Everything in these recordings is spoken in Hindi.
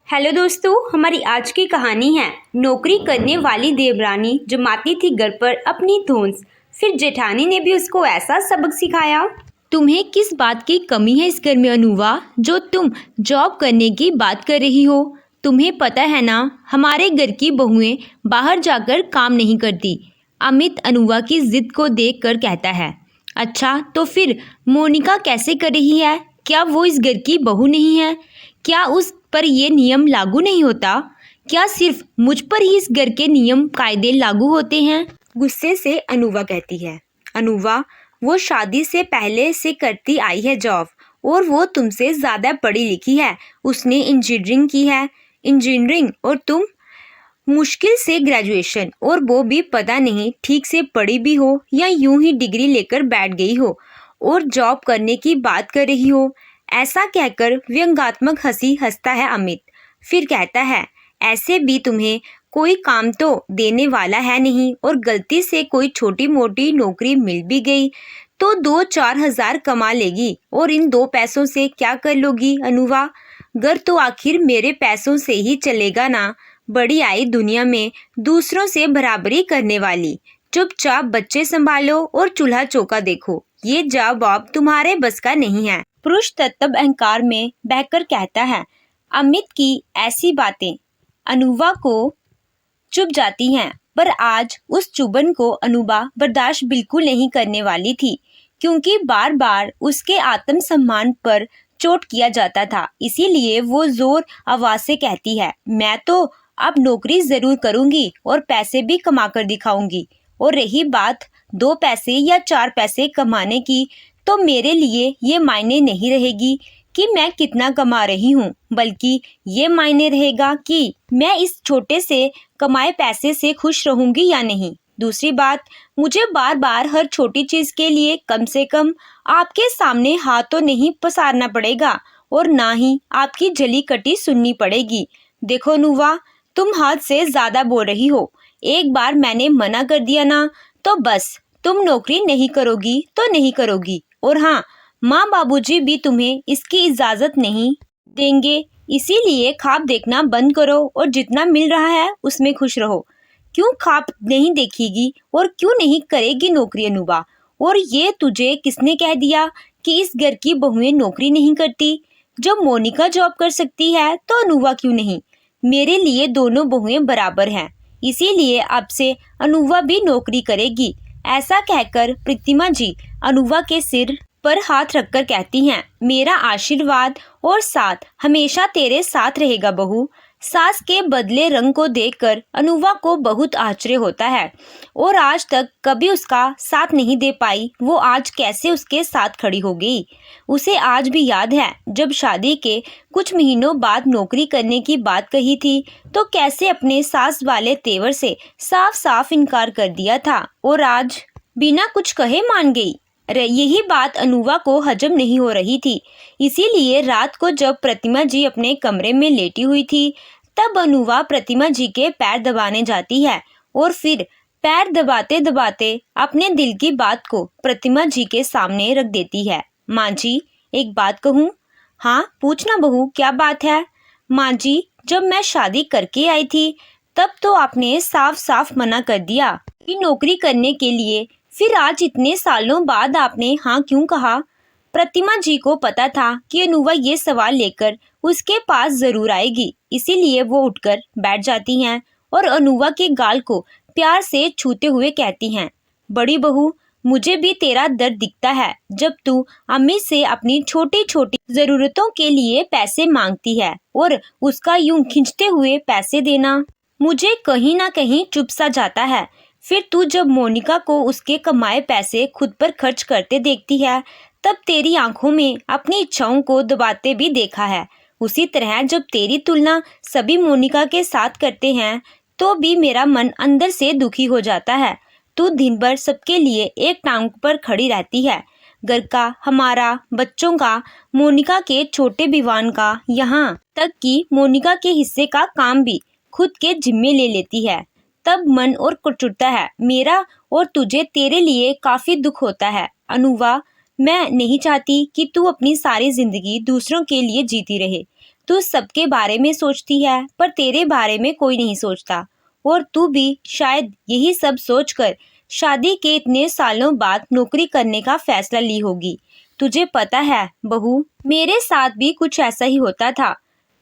हेलो दोस्तों, हमारी आज की कहानी है नौकरी करने वाली देवरानी जमाती थी घर पर अपनी धौंस। फिर जेठानी ने भी उसको ऐसा सबक सिखाया। तुम्हें किस बात की कमी है इस घर में अनुवा, जो तुम जॉब करने की बात कर रही हो? तुम्हें पता है ना, हमारे घर की बहुएं बाहर जाकर काम नहीं करती। अमित अनुवा की जिद को देख कर कहता है। अच्छा, तो फिर मोनिका कैसे कर रही है? क्या वो इस घर की बहू नहीं है? क्या उस पर ये नियम लागू नहीं होता? क्या सिर्फ मुझ पर ही इस घर के नियम कायदे लागू होते हैं? गुस्से से अनुवा कहती है। अनुवा, वो शादी से पहले से करती आई है जॉब, और वो तुमसे ज़्यादा पढ़ी लिखी है। उसने इंजीनियरिंग की है। इंजीनियरिंग, और तुम मुश्किल से ग्रेजुएशन, और वो भी पता नहीं ठीक से पढ़ी भी हो या यूं ही डिग्री लेकर बैठ गई हो और जॉब करने की बात कर रही हो। ऐसा कहकर व्यंग्यात्मक हंसी हंसता है अमित। फिर कहता है, ऐसे भी तुम्हें कोई काम तो देने वाला है नहीं, और गलती से कोई छोटी मोटी नौकरी मिल भी गई तो 2-4 हजार कमा लेगी, और इन 2 पैसों से क्या कर लोगी अनुवा? घर तो आखिर मेरे पैसों से ही चलेगा ना। बड़ी आई दुनिया में दूसरों से बराबरी करने वाली। चुपचाप बच्चे संभालो और चूल्हा चौका देखो। ये जॉब तुम्हारे बस का नहीं है। पुरुष तत्व अहंकार में बहकर कहता है। अमित की ऐसी बातें अनुवा को चुभ जाती हैं, पर आज उस चुभन को अनुवा बर्दाश्त बिल्कुल नहीं करने वाली थी, क्योंकि बार बार उसके आत्मसम्मान पर चोट किया जाता था। इसीलिए वो जोर आवाज से कहती है, मैं तो अब नौकरी जरूर करूंगी और पैसे भी कमा कर दिखाऊंगी। और रही बात 2 पैसे या 4 पैसे कमाने की, तो मेरे लिए ये मायने नहीं रहेगी कि मैं कितना कमा रही हूँ, बल्कि ये मायने रहेगा कि मैं इस छोटे से कमाए पैसे से खुश रहूंगी या नहीं। दूसरी बात, मुझे बार बार हर छोटी चीज के लिए कम से कम आपके सामने हाथ तो नहीं पसारना पड़ेगा, और ना ही आपकी जली कटी सुननी पड़ेगी। देखो नुवा, तुम हद से ज्यादा बोल रही हो। एक बार मैंने मना कर दिया ना, तो बस तुम नौकरी नहीं करोगी तो नहीं करोगी। और हाँ, माँ बाबूजी भी तुम्हें इसकी इजाजत नहीं देंगे। इसीलिए ख्वाब देखना बंद करो और जितना मिल रहा है उसमें खुश रहो। क्यों ख्वाब नहीं देखेगी और क्यों नहीं करेगी नौकरी अनुवा? और ये तुझे किसने कह दिया कि इस घर की बहुएं नौकरी नहीं करती? जब मोनिका जॉब कर सकती है तो अनुवा क्यों नहीं? मेरे लिए दोनों बहुएं बराबर हैं। इसीलिए अब से अनुवा भी नौकरी करेगी। ऐसा कहकर प्रतिमा जी अनुवा के सिर पर हाथ रखकर कहती हैं, मेरा आशीर्वाद और साथ हमेशा तेरे साथ रहेगा बहू। सास के बदले रंग को देखकर अनुवा को बहुत आश्चर्य होता है, और आज तक कभी उसका साथ नहीं दे पाई, वो आज कैसे उसके साथ खड़ी हो गई। उसे आज भी याद है, जब शादी के कुछ महीनों बाद नौकरी करने की बात कही थी, तो कैसे अपने सास वाले तेवर से साफ साफ इनकार कर दिया था, और आज बिना कुछ कहे मान गई। यही बात अनुवा को हजम नहीं हो रही थी। इसीलिए रात को जब प्रतिमा जी अपने कमरे में लेटी हुई थी, तब अनुवा प्रतिमा जी के पैर दबाने जाती है, और फिर पैर दबाते दबाते अपने दिल की बात को प्रतिमा जी के सामने रख देती है। माँ जी, एक बात कहूँ? हाँ, पूछना बहू, क्या बात है? माँ जी, जब मैं शादी करके आई थी, तब तो आपने साफ साफ मना कर दिया कि नौकरी करने के लिए। फिर आज इतने सालों बाद आपने हाँ क्यों कहा? प्रतिमा जी को पता था कि अनुवा ये सवाल लेकर उसके पास जरूर आएगी, इसीलिए वो उठकर बैठ जाती हैं और अनुवा के गाल को प्यार से छूते हुए कहती हैं, बड़ी बहू, मुझे भी तेरा दर्द दिखता है जब तू अम्मी से अपनी छोटी छोटी जरूरतों के लिए पैसे मांगती है, और उसका यूं खींचते हुए पैसे देना मुझे कहीं ना कहीं चुभ सा जाता है। फिर तू जब मोनिका को उसके कमाए पैसे खुद पर खर्च करते देखती है, तब तेरी आंखों में अपनी इच्छाओं को दबाते भी देखा है। उसी तरह जब तेरी तुलना सभी मोनिका के साथ करते हैं, तो भी मेरा मन अंदर से दुखी हो जाता है। तू दिन भर सबके लिए एक टांग पर खड़ी रहती है। घर का, हमारा, बच्चों का, मोनिका के छोटे विवान का, यहाँ तक कि मोनिका के हिस्से का काम भी खुद के जिम्मे ले लेती है। तब मन और कुचुटता है मेरा, और तुझे तेरे लिए काफी दुख होता है। अनुवा, मैं नहीं चाहती कि तू अपनी सारी जिंदगी दूसरों के लिए जीती रहे। तू सबके बारे में सोचती है पर तेरे बारे में कोई नहीं सोचता, और तू भी शायद यही सब सोचकर शादी के इतने सालों बाद नौकरी करने का फैसला ली होगी। तुझे पता है बहू, मेरे साथ भी कुछ ऐसा ही होता था।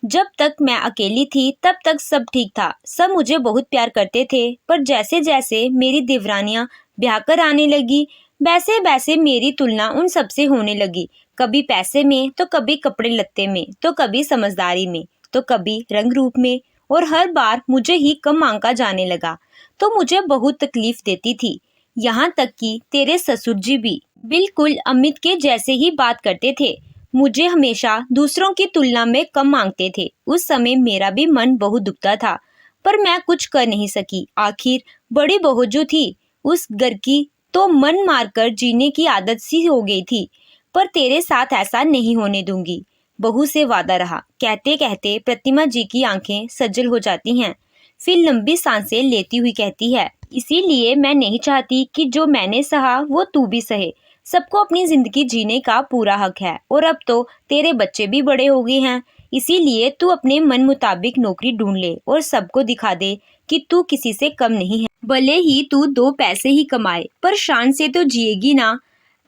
जब तक मैं अकेली थी तब तक सब ठीक था, सब मुझे बहुत प्यार करते थे, पर जैसे जैसे मेरी देवरानियां ब्याह कर आने लगी वैसे वैसे मेरी तुलना उन सबसे होने लगी। कभी पैसे में, तो कभी कपड़े लत्ते में, तो कभी समझदारी में, तो कभी रंग रूप में, और हर बार मुझे ही कम आंका जाने लगा तो मुझे बहुत तकलीफ देती थी। यहाँ तक कि तेरे ससुर जी भी बिल्कुल अमित के जैसे ही बात करते थे, मुझे हमेशा दूसरों की तुलना में कम मांगते थे। उस समय मेरा भी मन बहुत दुखता था, पर मैं कुछ कर नहीं सकी। आखिर बड़ी बहू जो थी उस घर की, तो मन मारकर जीने की आदत सी हो गई थी। पर तेरे साथ ऐसा नहीं होने दूंगी, बहू से वादा रहा। कहते कहते प्रतिमा जी की आंखें सज्जल हो जाती हैं, फिर लंबी सांसें लेती हुई कहती है, इसीलिए मैं नहीं चाहती कि जो मैंने सहा वो तू भी सहे। सबको अपनी जिंदगी जीने का पूरा हक है, और अब तो तेरे बच्चे भी बड़े हो गए हैं, इसीलिए तू अपने मन मुताबिक नौकरी ढूंढ ले और सबको दिखा दे कि तू किसी से कम नहीं है। भले ही तू 2 पैसे ही कमाए, पर शान से तो जिएगी ना।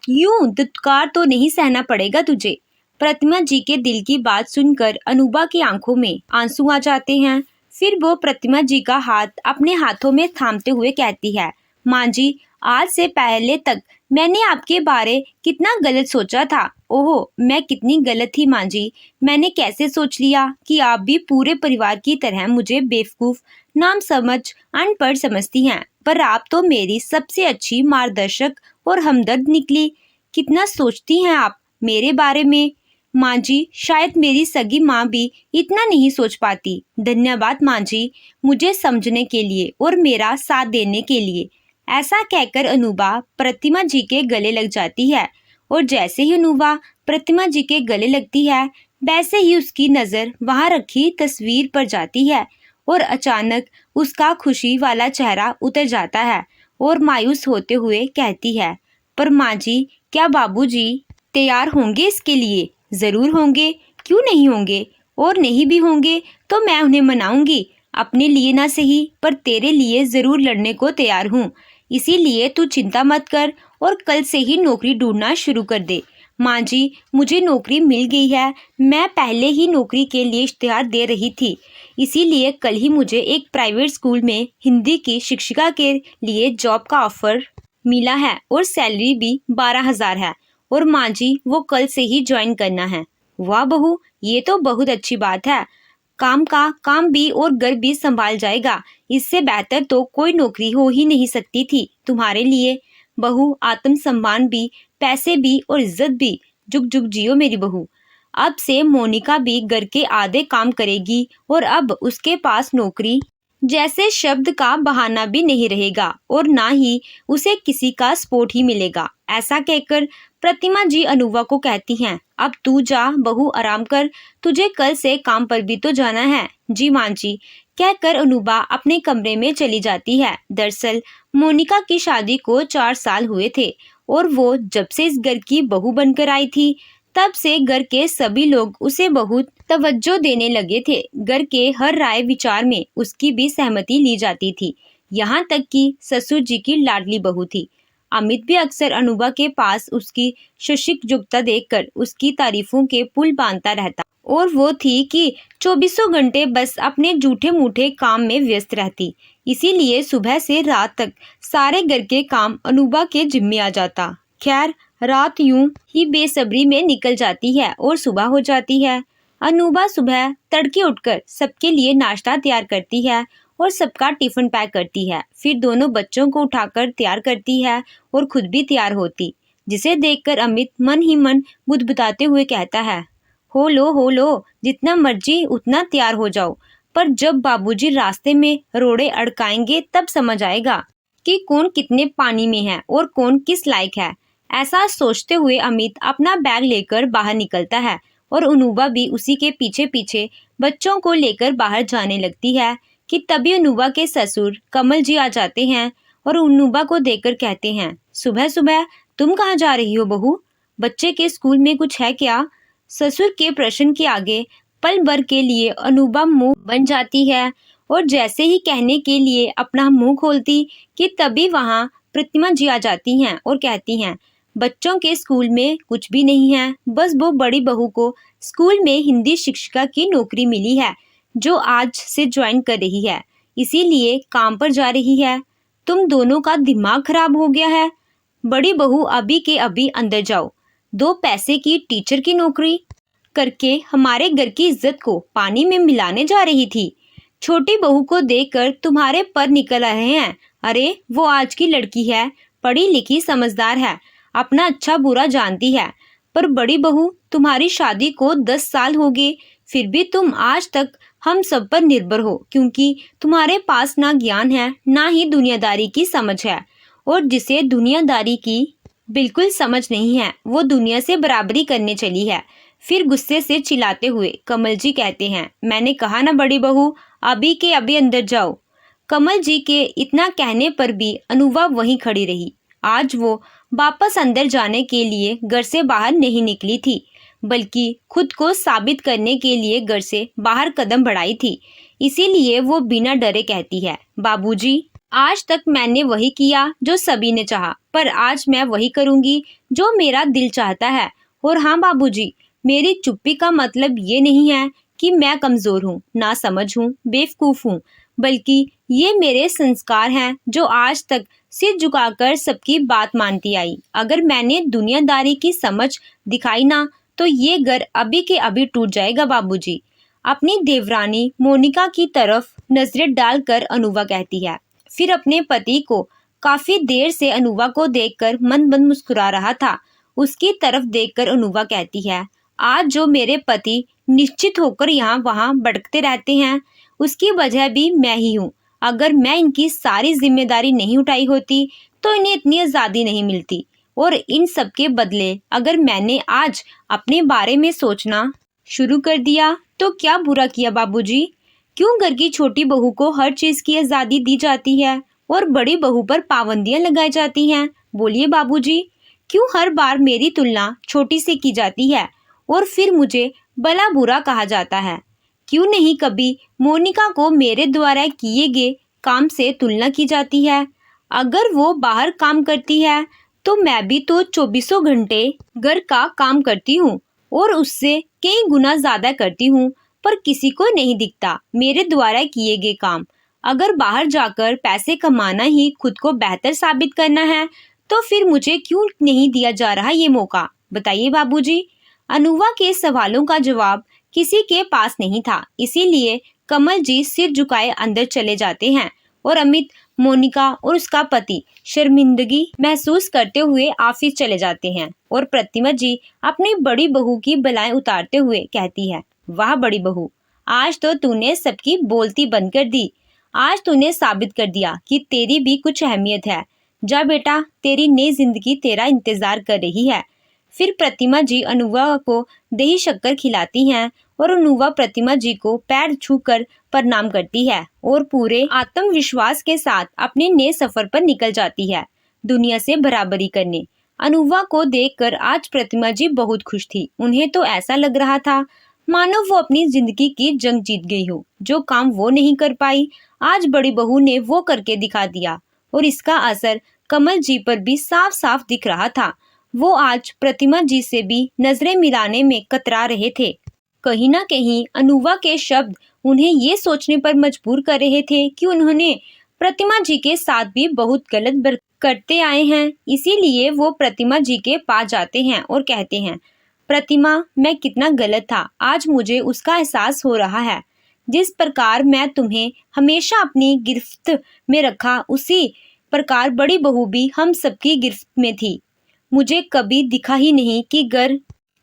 यूं दुत्कार तो नहीं सहना पड़ेगा तुझे। प्रतिमा जी के दिल की बात सुनकर अनूबा की आंखों में आंसू आ जाते हैं। फिर वो प्रतिमा जी का हाथ अपने हाथों में थामते हुए कहती है, माँ जी, आज से पहले तक मैंने आपके बारे कितना गलत सोचा था। ओहो, मैं कितनी गलत थी माँ जी। मैंने कैसे सोच लिया कि आप भी पूरे परिवार की तरह मुझे बेवकूफ, नाम समझ, अनपढ़ समझती हैं, पर आप तो मेरी सबसे अच्छी मार्गदर्शक और हमदर्द निकली। कितना सोचती हैं आप मेरे बारे में। माँ जी, शायद मेरी सगी माँ भी इतना नहीं सोच पाती। धन्यवाद माँ जी, मुझे समझने के लिए और मेरा साथ देने के लिए। ऐसा कहकर अनूबा प्रतिमा जी के गले लग जाती है, और जैसे ही अनूबा प्रतिमा जी के गले लगती है वैसे ही उसकी नज़र वहाँ रखी तस्वीर पर जाती है, और अचानक उसका खुशी वाला चेहरा उतर जाता है और मायूस होते हुए कहती है, पर माँ जी, क्या बाबूजी तैयार होंगे इसके लिए? ज़रूर होंगे, क्यों नहीं होंगे, और नहीं भी होंगे तो मैं उन्हें मनाऊंगी। अपने लिए ना सही पर तेरे लिए ज़रूर लड़ने को तैयार हूँ। इसीलिए तू चिंता मत कर और कल से ही नौकरी ढूंढना शुरू कर दे। माँ जी, मुझे नौकरी मिल गई है। मैं पहले ही नौकरी के लिए इश्तिहार दे रही थी, इसीलिए कल ही मुझे एक प्राइवेट स्कूल में हिंदी की शिक्षिका के लिए जॉब का ऑफर मिला है, और सैलरी भी 12,000 है। और माँ जी, वो कल से ही ज्वाइन करना है। वाह बहू, ये तो बहुत अच्छी बात है। काम भी और घर भी संभाल जाएगा। इससे बेहतर तो कोई नौकरी हो ही नहीं सकती थी तुम्हारे लिए। बहू, आत्मसम्मान भी, पैसे भी और इज्जत भी। जुग जुग जियो मेरी बहू। अब से मोनिका भी घर के आधे काम करेगी, और अब उसके पास नौकरी जैसे शब्द का बहाना भी नहीं रहेगा, और ना ही उसे किसी का सपोर्ट ही मिलेगा। ऐसा कहकर प्रतिमा जी अनूबा को कहती हैं, अब तू जा बहू, आराम कर, तुझे कल से काम पर भी तो जाना है। जी माँ जी, कहकर अनूबा अपने कमरे में चली जाती है। दरअसल मोनिका की शादी को 4 साल हुए थे, और वो जब से इस घर की बहू बनकर आई थी तब से घर के सभी लोग उसे बहुत तवज्जो देने लगे थे। घर के हर राय विचार में उसकी भी सहमति ली जाती थी, यहाँ तक कि ससुर जी की लाडली बहू थी। अमित भी अक्सर अनूबा के पास उसकी शुशिक्षुता देखकर उसकी तारीफों के पुल बांधता रहता, और वो थी कि 24 घंटे बस अपने जूठे मूठे काम में व्यस्त रहती। इसीलिए सुबह से रात तक सारे घर के काम अनूबा के जिम्मे आ जाता। खैर, रात यूं ही बेसब्री में निकल जाती है और सुबह हो जाती है। अनूबा सुबह तड़के उठकर सबके लिए नाश्ता तैयार करती है और सबका टिफिन पैक करती है। फिर दोनों बच्चों को उठाकर तैयार करती है और खुद भी तैयार होती, जिसे देखकर अमित मन ही मन बुदबुदाते हुए कहता है, हो लो, जितना मर्जी उतना तैयार हो जाओ, पर जब बाबूजी रास्ते में रोड़े अड़काएंगे तब समझ आएगा कि कौन कितने पानी में है और कौन किस लायक है। ऐसा सोचते हुए अमित अपना बैग लेकर बाहर निकलता है, और अनूबा भी उसी के पीछे पीछे बच्चों को लेकर बाहर जाने लगती है कि तभी अनूबा के ससुर कमल जी आ जाते हैं और अनूबा को देखकर कहते हैं, सुबह सुबह तुम कहाँ जा रही हो बहू? बच्चे के स्कूल में कुछ है क्या? ससुर के प्रश्न के आगे पल भर के लिए अनूबा मुंह बन जाती है और जैसे ही कहने के लिए अपना मुंह खोलती कि तभी वहां प्रतिमा जी आ जाती हैं और कहती हैं, बच्चों के स्कूल में कुछ भी नहीं है, बस वो बड़ी बहू को स्कूल में हिंदी शिक्षिका की नौकरी मिली है जो आज से ज्वाइन कर रही है, इसीलिए काम पर जा रही है। तुम दोनों का दिमाग खराब हो गया है। बड़ी बहू अभी के अभी अंदर जाओ। 2 पैसे की टीचर की नौकरी करके हमारे घर की इज्जत को पानी में मिलाने जा रही थी। छोटी बहू को देखकर तुम्हारे पर निकल रहे हैं। अरे वो आज की लड़की है, पढ़ी लिखी समझदार है, अपना अच्छा बुरा जानती है। पर बड़ी बहू, तुम्हारी शादी को 10 साल हो गए, फिर भी तुम आज तक हम सब पर निर्भर हो, क्योंकि तुम्हारे पास ना ज्ञान है ना ही दुनियादारी की समझ है। और जिसे दुनियादारी की बिल्कुल समझ नहीं है वो दुनिया से बराबरी करने चली है। फिर गुस्से से चिल्लाते हुए कमल जी कहते हैं, मैंने कहा ना बड़ी बहू, अभी के अभी अंदर जाओ। कमल जी के इतना कहने पर भी अनुभा वहीं खड़ी रही। आज वो वापस अंदर जाने के लिए घर से बाहर नहीं निकली थी, बल्कि खुद को साबित करने के लिए घर से बाहर कदम बढ़ाई थी। इसीलिए वो बिना डरे कहती है, बाबूजी, आज तक मैंने वही किया जो सभी ने चाहा, पर आज मैं वही करूंगी जो मेरा दिल चाहता है। और हाँ बाबूजी, मेरी चुप्पी का मतलब ये नहीं है कि मैं कमजोर हूँ, ना समझ हूँ, बेवकूफ हूँ, बल्कि ये मेरे संस्कार हैं जो आज तक सिर झुकाकर सबकी बात मानती आई। अगर मैंने दुनियादारी की समझ दिखाई ना, तो ये घर अभी के अभी टूट जाएगा बाबूजी। अपनी देवरानी मोनिका की तरफ नजरें डालकर अनुभा कहती है। फिर अपने पति को काफी देर से अनुभा को देखकर मन बंद मुस्कुरा रहा था, उसकी तरफ देखकर अनुभा कहती है, आज जो मेरे पति निश्चित होकर यहाँ वहाँ भटकते रहते हैं, उसकी वजह भी मैं ही हूँ। अगर मैं इनकी सारी जिम्मेदारी नहीं उठाई होती तो इन्हें इतनी आज़ादी नहीं मिलती। और इन सब के बदले अगर मैंने आज अपने बारे में सोचना शुरू कर दिया तो क्या बुरा किया बाबूजी? क्यों घर की छोटी बहू को हर चीज़ की आज़ादी दी जाती है और बड़ी बहू पर पाबंदियां लगाई जाती हैं? बोलिए बाबूजी, क्यों हर बार मेरी तुलना छोटी से की जाती है और फिर मुझे भला बुरा कहा जाता है? क्यों नहीं कभी मोनिका को मेरे द्वारा किए गए काम से तुलना की जाती है? अगर वो बाहर काम करती है तो मैं भी तो 24 घंटे घर का काम करती हूँ और उससे कई गुना ज़्यादा करती हूँ, पर किसी को नहीं दिखता मेरे द्वारा किए गए काम। अगर बाहर जाकर पैसे कमाना ही खुद को बेहतर साबित करना है तो फिर मुझे क्यों नहीं दिया जा रहा ये मौका? बताइए बाबूजी। अनुभा के सवालों का जवाब किसी के पास नहीं था, इसीलिए कमल जी सिर झुकाए अंदर चले जाते हैं और अमित, मोनिका और उसका पति शर्मिंदगी महसूस करते हुए ऑफिस चले जाते हैं। और प्रतिमा जी अपनी बड़ी बहू की बलाएं उतारते हुए कहती है, वाह बड़ी बहू, आज तो तूने सबकी बोलती बंद कर दी। आज तूने साबित कर दिया कि तेरी भी कुछ अहमियत है। जा बेटा, तेरी नई जिंदगी तेरा इंतजार कर रही है। फिर प्रतिमा जी अनुभा को दही शक्कर खिलाती हैं और अनुभा प्रतिमा जी को पैर छूकर प्रणाम करती है और पूरे आत्मविश्वास के साथ अपने नए सफर पर निकल जाती है, दुनिया से बराबरी करने। अनुभा को देखकर आज प्रतिमा जी बहुत खुश थी। उन्हें तो ऐसा लग रहा था मानो वो अपनी जिंदगी की जंग जीत गई हो। जो काम वो नहीं कर पाई, आज बड़ी बहू ने वो करके दिखा दिया और इसका असर कमल जी पर भी साफ साफ दिख रहा था। वो आज प्रतिमा जी से भी नजरें मिलाने में कतरा रहे थे। कहीं ना कहीं अनुभा के शब्द उन्हें ये सोचने पर मजबूर कर रहे थे कि उन्होंने प्रतिमा जी के साथ भी बहुत गलत करते आए हैं। इसीलिए वो प्रतिमा जी के पास जाते हैं और कहते हैं, प्रतिमा, मैं कितना गलत था, आज मुझे उसका एहसास हो रहा है। जिस प्रकार मैं तुम्हें हमेशा अपनी गिरफ्त में रखा, उसी प्रकार बड़ी बहू भी हम सबकी गिरफ्त में थी। मुझे कभी दिखा ही नहीं कि घर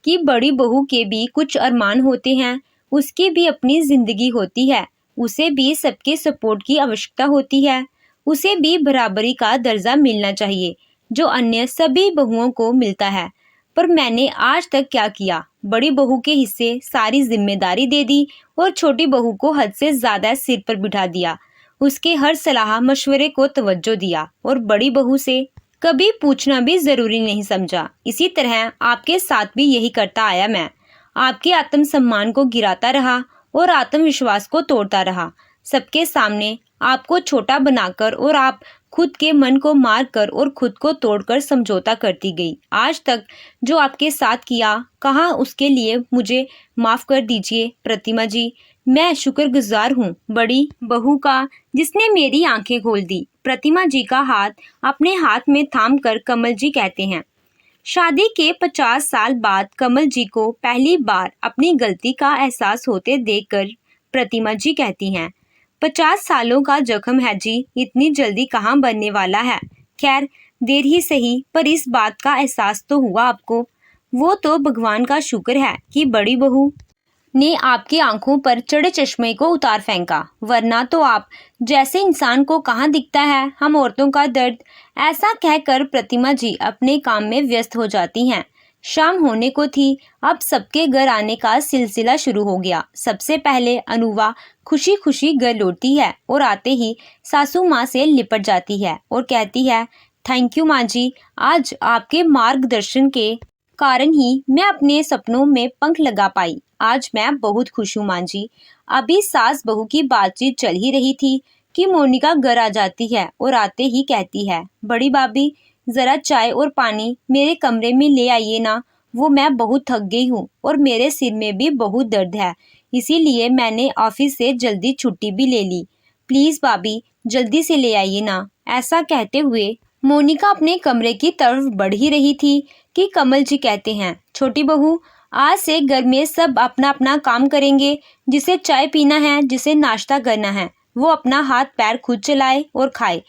की बड़ी बहू के भी कुछ अरमान होते हैं, उसकी भी अपनी जिंदगी होती है, उसे भी सबके सपोर्ट की आवश्यकता होती है, उसे भी बराबरी का दर्जा मिलना चाहिए जो अन्य सभी बहुओं को मिलता है। पर मैंने आज तक क्या किया? बड़ी बहू के हिस्से सारी जिम्मेदारी दे दी और छोटी बहू को हद से ज्यादा सिर पर बिठा दिया। उसके हर सलाह मशवरे को तवज्जो दिया और बड़ी बहू से कभी पूछना भी जरूरी नहीं समझा। इसी तरह आपके साथ भी यही करता आया मैं। आपके आत्मसम्मान को गिराता रहा और आत्मविश्वास को तोड़ता रहा। सबके सामने आपको छोटा बनाकर और आप खुद के मन को मारकर और खुद को तोड़कर समझौता करती गई। आज तक जो आपके साथ किया कहा उसके लिए मुझे माफ़ कर दीजिए प्रतिमा जी। मैं शुक्रगुजार हूँ बड़ी बहू का जिसने मेरी आंखें खोल दी। प्रतिमा जी का हाथ अपने हाथ में थाम कर कमल जी कहते हैं। शादी के 50 साल बाद कमल जी को पहली बार अपनी गलती का एहसास होते देखकर प्रतिमा जी कहती हैं, 50 सालों का जख्म है जी, इतनी जल्दी कहाँ बनने वाला है। खैर देर ही सही, पर इस बात का एहसास तो हुआ आपको। वो तो भगवान का शुक्र है कि बड़ी बहू ने आपकी आंखों पर चढ़े चश्मे को उतार फेंका, वरना तो आप जैसे इंसान को कहाँ दिखता है हम औरतों का दर्द। ऐसा कहकर प्रतिमा जी अपने काम में व्यस्त हो जाती हैं। शाम होने को थी। अब सबके घर आने का सिलसिला शुरू हो गया। सबसे पहले अनुवा खुशी खुशी घर लौटती है और आते ही सासू माँ से लिपट जाती है और कहती है, थैंक यू माँ जी, आज आपके मार्गदर्शन के कारण ही मैं अपने सपनों में पंख लगा पाई। आज मैं बहुत खुश हूँ माँ जी। अभी सास बहू की बातचीत चल ही रही थी कि मोनिका घर आ जाती है और आते ही कहती है, बड़ी भाभी ज़रा चाय और पानी मेरे कमरे में ले आइए ना, वो मैं बहुत थक गई हूँ और मेरे सिर में भी बहुत दर्द है, इसीलिए मैंने ऑफिस से जल्दी छुट्टी भी ले ली। प्लीज़ भाभी जल्दी से ले आइए ना। ऐसा कहते हुए मोनिका अपने कमरे की तरफ बढ़ ही रही थी कि कमल जी कहते हैं, छोटी बहू आज से घर में सब अपना अपना काम करेंगे। जिसे चाय पीना है, जिसे नाश्ता करना है, वो अपना हाथ पैर खुद चलाए और खाए,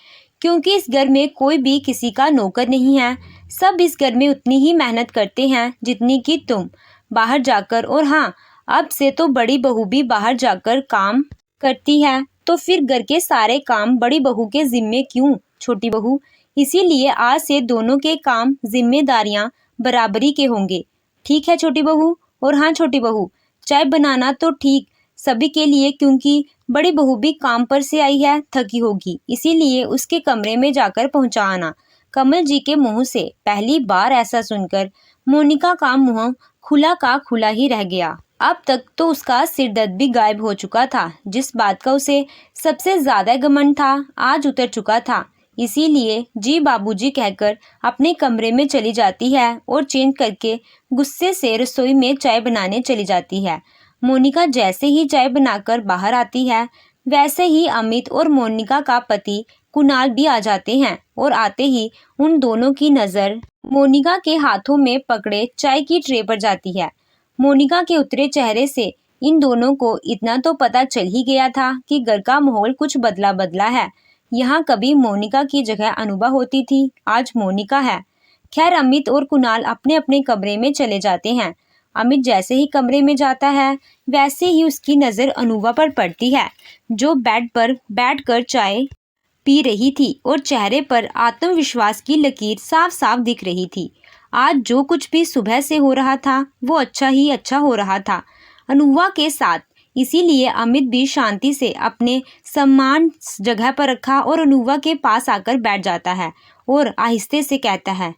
क्योंकि इस घर में कोई भी किसी का नौकर नहीं है। सब इस घर में उतनी ही मेहनत करते हैं जितनी कि तुम बाहर जाकर। और हाँ, अब से तो बड़ी बहू भी बाहर जाकर काम करती है, तो फिर घर के सारे काम बड़ी बहू के जिम्मे क्यों छोटी बहू। इसीलिए आज से दोनों के काम जिम्मेदारियां बराबरी के होंगे। ठीक है छोटी बहू। और हाँ छोटी बहू, चाय बनाना तो ठीक सभी के लिए, क्योंकि बड़ी बहू भी काम पर से आई है, थकी होगी, इसीलिए उसके कमरे में जाकर पहुंचा आना। कमल जी के मुंह से पहली बार ऐसा सुनकर मोनिका का मुंह खुला का खुला ही रह गया। अब तक तो उसका सिर दर्द भी गायब हो चुका था। जिस बात का उसे सबसे ज्यादा घमंड था आज उतर चुका था। इसीलिए जी बाबूजी कहकर अपने कमरे में चली जाती है और चेंज करके गुस्से से रसोई में चाय बनाने चली जाती है। मोनिका जैसे ही चाय बनाकर बाहर आती है, वैसे ही अमित और मोनिका का पति कुणाल भी आ जाते हैं और आते ही उन दोनों की नज़र मोनिका के हाथों में पकड़े चाय की ट्रे पर जाती है। मोनिका के उतरे चेहरे से इन दोनों को इतना तो पता चल ही गया था कि घर का माहौल कुछ बदला बदला है। यहाँ कभी मोनिका की जगह अनुभा होती थी, आज मोनिका है। खैर अमित और कुणाल अपने अपने कमरे में चले जाते हैं। अमित जैसे ही कमरे में जाता है, वैसे ही उसकी नज़र अनुवा पर पड़ती है, जो बेड पर बैठकर चाय पी रही थी और चेहरे पर आत्मविश्वास की लकीर साफ साफ दिख रही थी। आज जो कुछ भी सुबह से हो रहा था वो अच्छा ही अच्छा हो रहा था अनुवा के साथ। इसीलिए अमित भी शांति से अपने सम्मान जगह पर रखा और अनुवा के पास आकर बैठ जाता है और आहिस्ते से कहता है,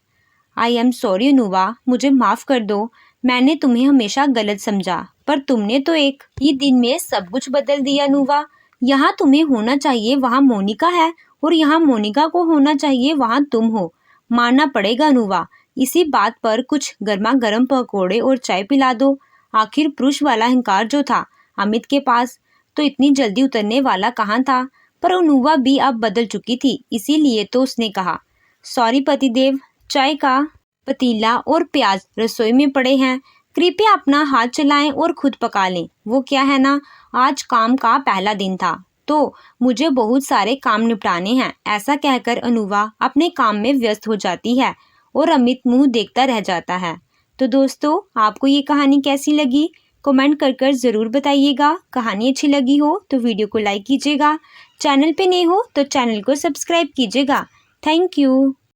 आई एम सॉरी अनुवा, मुझे माफ़ कर दो। मैंने तुम्हें हमेशा गलत समझा, पर तुमने तो एक ही दिन में सब कुछ बदल दिया अनुवा। यहाँ तुम्हें होना चाहिए वहाँ मोनिका है और यहाँ मोनिका को होना चाहिए वहाँ तुम हो। मानना पड़ेगा अनुवा। इसी बात पर कुछ गर्मा गर्म पकौड़े और चाय पिला दो। आखिर पुरुष वाला अहंकार जो था अमित के पास तो इतनी जल्दी उतरने वाला कहाँ था। पर अनुवा भी अब बदल चुकी थी, इसीलिए तो उसने कहा, सॉरी पतिदेव, चाय का पतीला और प्याज रसोई में पड़े हैं, कृपया अपना हाथ चलाएं और खुद पका लें। वो क्या है ना, आज काम का पहला दिन था तो मुझे बहुत सारे काम निपटाने हैं। ऐसा कहकर अनुवा अपने काम में व्यस्त हो जाती है और अमित मुंह देखता रह जाता है। तो दोस्तों, आपको ये कहानी कैसी लगी कमेंट कर ज़रूर बताइएगा। कहानी अच्छी लगी हो तो वीडियो को लाइक कीजिएगा, चैनल पे नए हो तो चैनल को सब्सक्राइब कीजिएगा। Thank you.